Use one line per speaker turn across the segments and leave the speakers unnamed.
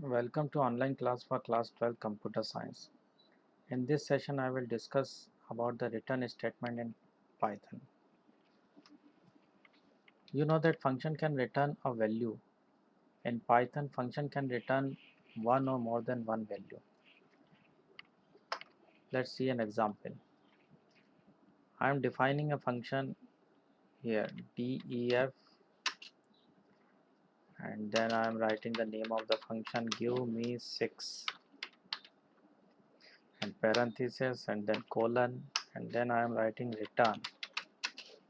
Welcome to online class for class 12 computer science. In this session I will discuss about the return statement in Python. You know that function can return a value. In Python function can return one or more than one value. Let's see an example. I am defining a function here def, and then I am writing the name of the function give me 6 and parenthesis and then colon, and then I am writing return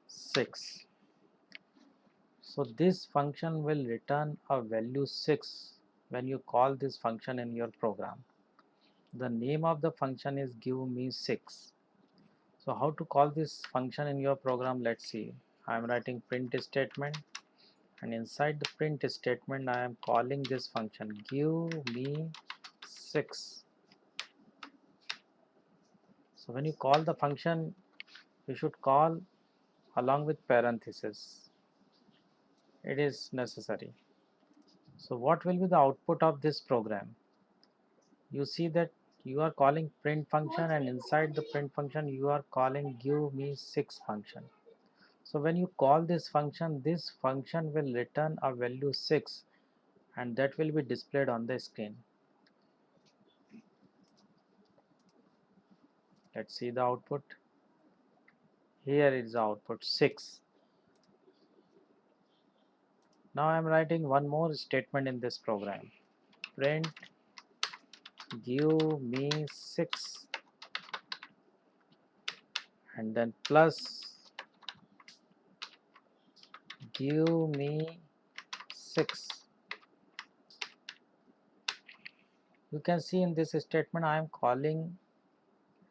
6. So this function will return a value 6 when you call this function in your program. The name of the function is give me 6. So how to call this function in your program? Let's see. I am writing print statement, and inside the print statement I am calling this function give me 6. So when you call the function, you should call along with parenthesis. It is necessary. So what will be the output of this program? You see that you are calling print function, and inside the print function you are calling give me 6 function. So when you call this function will return a value 6, and that will be displayed on the screen. Let's see the output. Here is the output 6. Now I am writing one more statement in this program. Print give me 6 and then plus give me 6. You can see in this statement I am calling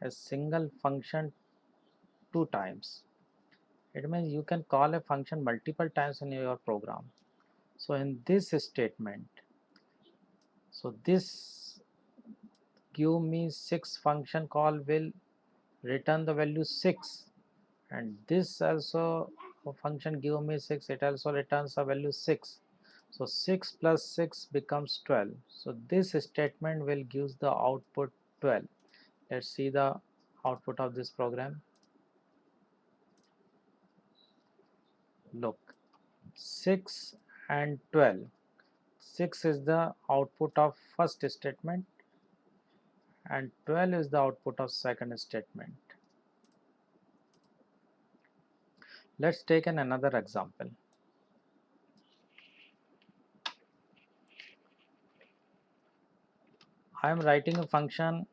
a single function 2 times. It means you can call a function multiple times in your program. So in this statement, so this give me 6 function call will return the value 6, and this also function give me 6, it also returns a value 6. So 6 plus 6 becomes 12. So this statement will give the output 12. Let's see the output of this program. Look, 6 and 12. 6 is the output of first statement and 12 is the output of second statement. Let's take another example. I am writing a function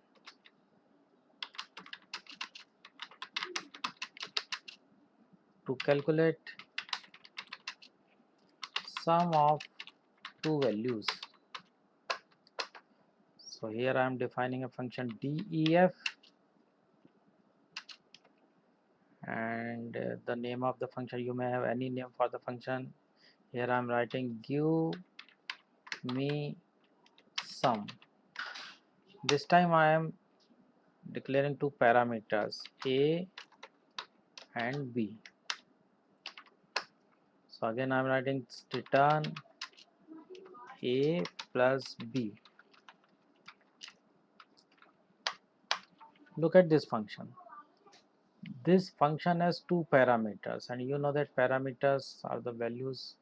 to calculate sum of two values. So here I am defining a function def, and the name of the function, you may have any name for the function. Here I am writing give me sum. This time I am declaring two parameters a and b. So again I am writing return a plus b. Look at this function. This function has two parameters, and you know that parameters are the values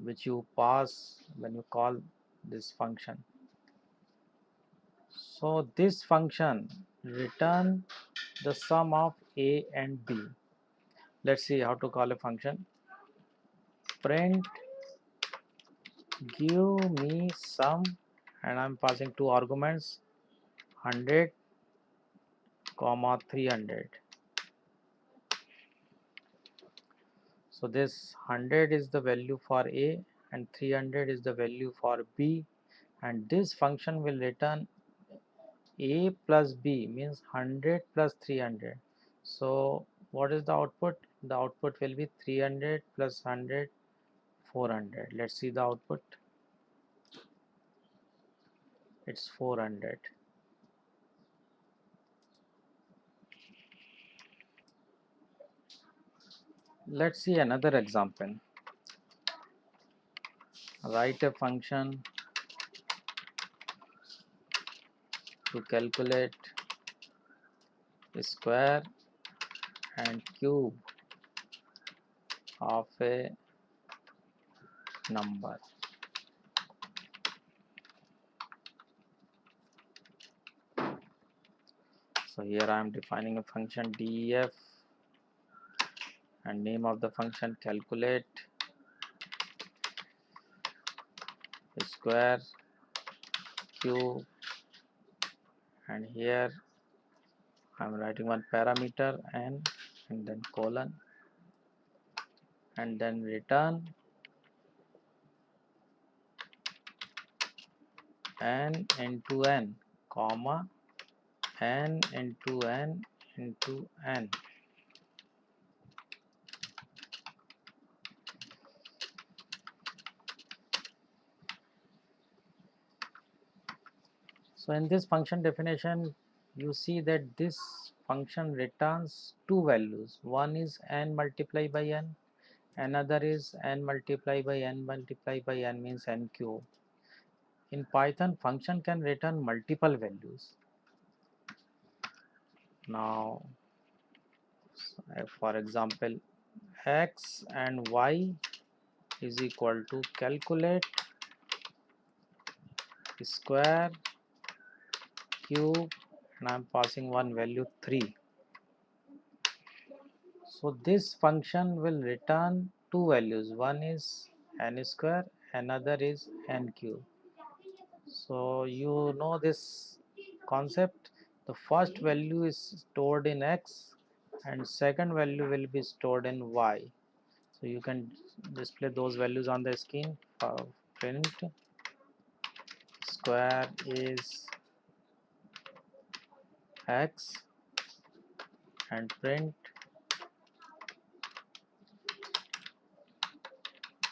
which you pass when you call this function. So this function return the sum of a and b. Let's see how to call a function. Print give me sum, and I'm passing two arguments 100 comma 300. So this 100 is the value for a and 300 is the value for b, and this function will return a plus b means 100 plus 300. So what is the output? The output will be 300 plus 100, 400. Let's see the output. It's 400. Let's see another example. Write a function to calculate square and cube of a number. So here I am defining a function def and name of the function calculate square cube, and here I am writing one parameter n and then colon, and then return n into n comma n into n into n. So in this function definition, you see that this function returns two values. One is n multiplied by n, another is n multiplied by n multiplied by n means n cube. In Python, function can return multiple values. Now, for example, x and y is equal to calculate square cube, and I am passing one value 3. So this function will return two values. One is n square, another is n cube. So you know this concept. The first value is stored in x and second value will be stored in y. So you can display those values on the screen. For print square is x and print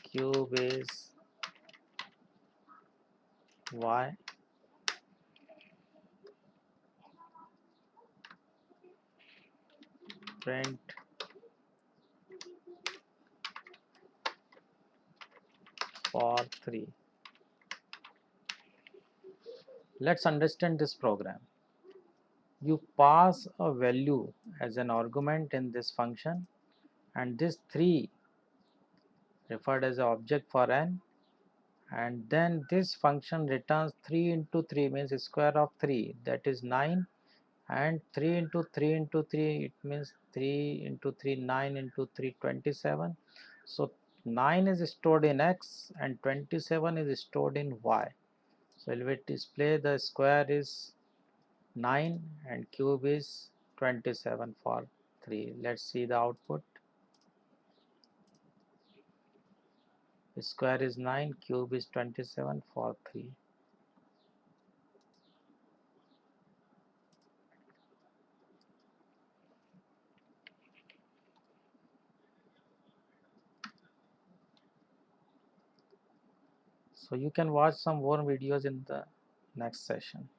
cube is y. Print for 3. Let's understand this program. You pass a value as an argument in this function, and this 3 referred as an object for n, and then this function returns 3 into 3 means square of 3, that is 9, and 3 into 3 into 3, it means 3 into 3, 9 into 3, 27. So 9 is stored in x and 27 is stored in y. So it will display the square is 9 and cube is 27 for 3. Let's see the output. Square is 9, cube is 27 for 3. So you can watch some more videos in the next session.